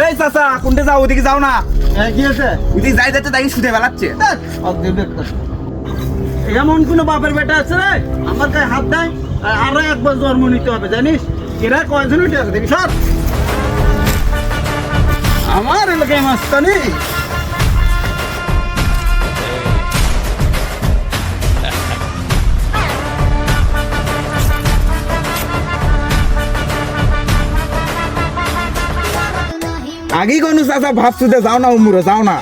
এই চাচা কোনটা যাও ওদিকে যাও না কি আছে ওদিকে যাই যাচ্ছে তাই শুধু বেলাচ্ছে এমন কোন বাপের বেটা আছে রে আমার গায়ে হাত দেয় আরো একবার জন্ম নিতে হবে জানিস এরা কয়জন উঠে আছে দেখি সব আমার এলাকায় মাস্তানি আগেই কোনো চাচা ভাবছুতে যাও না উমুরে যাও না